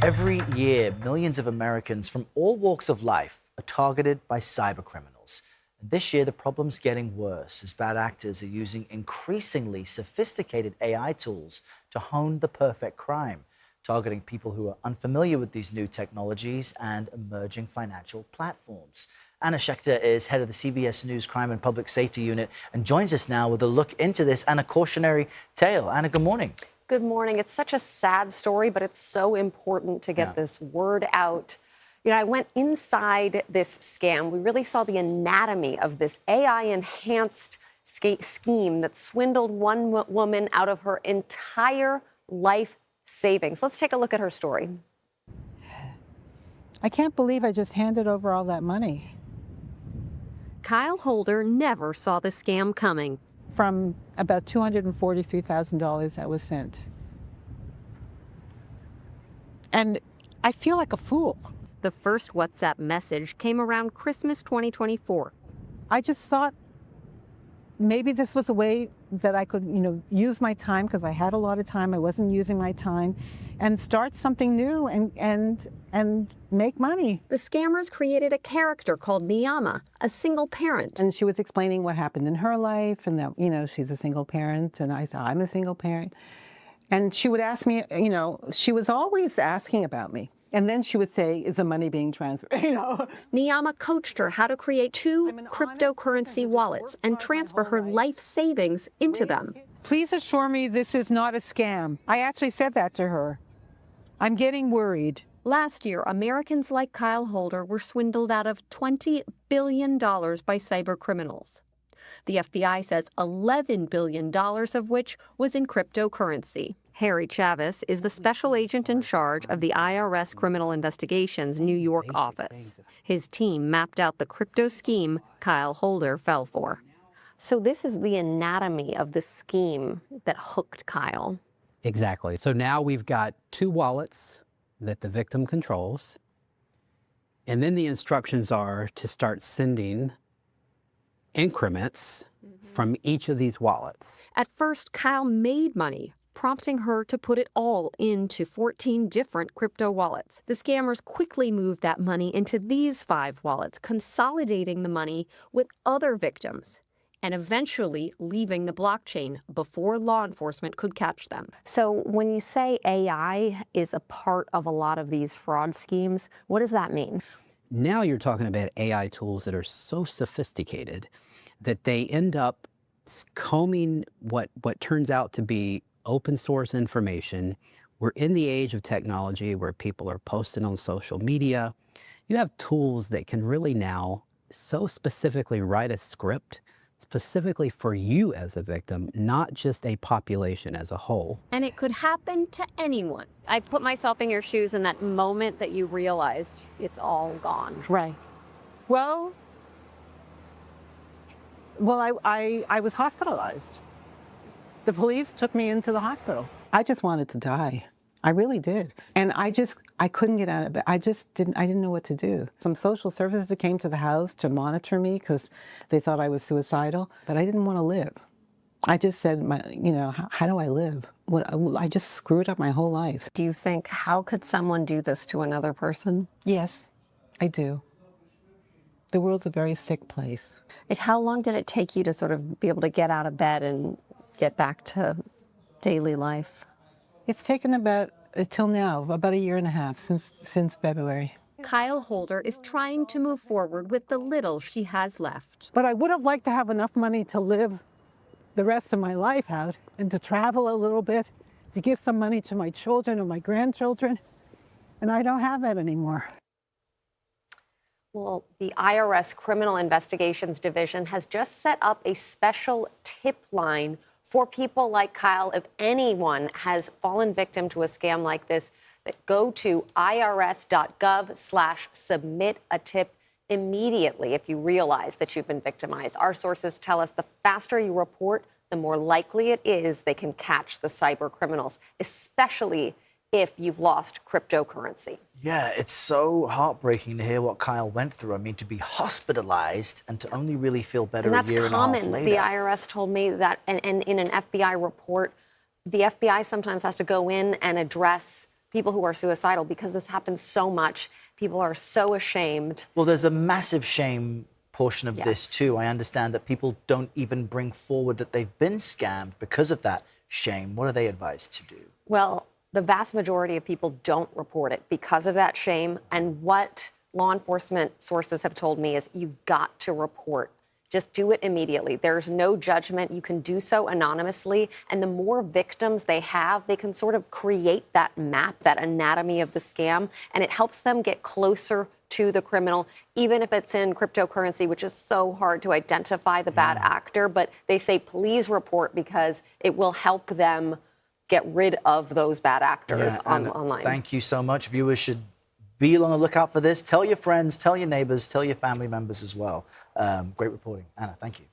Every year, millions of Americans from all walks of life are targeted by cybercriminals. And this year, the problem's getting worse as bad actors are using increasingly sophisticated AI tools to hone the perfect crime, targeting people who are unfamiliar with these new technologies and emerging financial platforms. Anna Schecter is head of the CBS News Crime and Public Safety Unit and joins us now with a look into this and a cautionary tale. Anna, good morning. Good morning. It's such a sad story, but it's so important to get this word out. You know, I went inside this scam. We really saw the anatomy of this AI-enhanced scheme that swindled one woman out of her entire life savings. Let's take a look at her story. I can't believe I just handed over all that money. Kyle Holder never saw the scam coming. From about $243,000 that was sent. And I feel like a fool. The first WhatsApp message came around Christmas 2024. I just thought maybe this was a way that I could, use my time, because I had a lot of time. I wasn't using my time, and start something new and make money. The scammers created a character called Niyama, a single parent. And she was explaining what happened in her life, and that, she's a single parent, and I thought, I'm a single parent. And she would ask me, she was always asking about me. And then she would say, is the money being transferred? Niyama coached her how to create two cryptocurrency wallets and transfer her life savings into them. Please assure me this is not a scam. I actually said that to her. I'm getting worried. Last year, Americans like Kyle Holder were swindled out of $20 billion by cyber criminals. The FBI says $11 billion of which was in cryptocurrency. Harry Chavez is the special agent in charge of the IRS Criminal Investigations New York office. His team mapped out the crypto scheme Kyle Holder fell for. So this is the anatomy of the scheme that hooked Kyle. Exactly. So now we've got two wallets that the victim controls. And then the instructions are to start sending increments from each of these wallets. At first, Kyle made money, prompting her to put it all into 14 different crypto wallets. The scammers quickly moved that money into these 5 wallets, consolidating the money with other victims, and eventually leaving the blockchain before law enforcement could catch them. So when you say AI is a part of a lot of these fraud schemes, what does that mean? Now you're talking about AI tools that are so sophisticated that they end up combing what turns out to be open source information. We're in the age of technology where people are posting on social media. You have tools that can really now so specifically write a script specifically for you as a victim, not just a population as a whole. And it could happen to anyone. I put myself in your shoes in that moment that you realized it's all gone. Right. Well, I was hospitalized. The police took me into the hospital. I just wanted to die. I really did. And I couldn't get out of bed. I didn't know what to do. Some social services came to the house to monitor me because they thought I was suicidal, but I didn't want to live. I just said, how do I live? I just screwed up my whole life. Do you think, how could someone do this to another person? Yes, I do. The world's a very sick place. How long did it take you to sort of be able to get out of bed and get back to daily life? It's taken till now, about 1.5 years since February. Kyle Holder is trying to move forward with the little she has left. But I would have liked to have enough money to live the rest of my life out and to travel a little bit, to give some money to my children and my grandchildren. And I don't have that anymore. Well, the IRS Criminal Investigations Division has just set up a special tip line for people like Kyle. If anyone has fallen victim to a scam like this, that go to irs.gov/submit a tip immediately if you realize that you've been victimized. Our sources tell us the faster you report, the more likely it is they can catch the cyber criminals, especially if you've lost cryptocurrency. Yeah, it's so heartbreaking to hear what Kyle went through. I mean, to be hospitalized and to only really feel better a year and a half later. And that's common. The IRS told me that, and in an FBI report, the FBI sometimes has to go in and address people who are suicidal because this happens so much. People are so ashamed. Well, there's a massive shame portion of this too. I understand that people don't even bring forward that they've been scammed because of that shame. What are they advised to do? Well, the vast majority of people don't report it because of that shame. And what law enforcement sources have told me is you've got to report. Just do it immediately. There's no judgment. You can do so anonymously. And the more victims they have, they can sort of create that map, that anatomy of the scam, and it helps them get closer to the criminal, even if it's in cryptocurrency, which is so hard to identify the bad actor. But they say, please report because it will help them get rid of those bad actors online. Thank you so much. Viewers should be on the lookout for this. Tell your friends, tell your neighbors, tell your family members as well. Great reporting. Anna, thank you.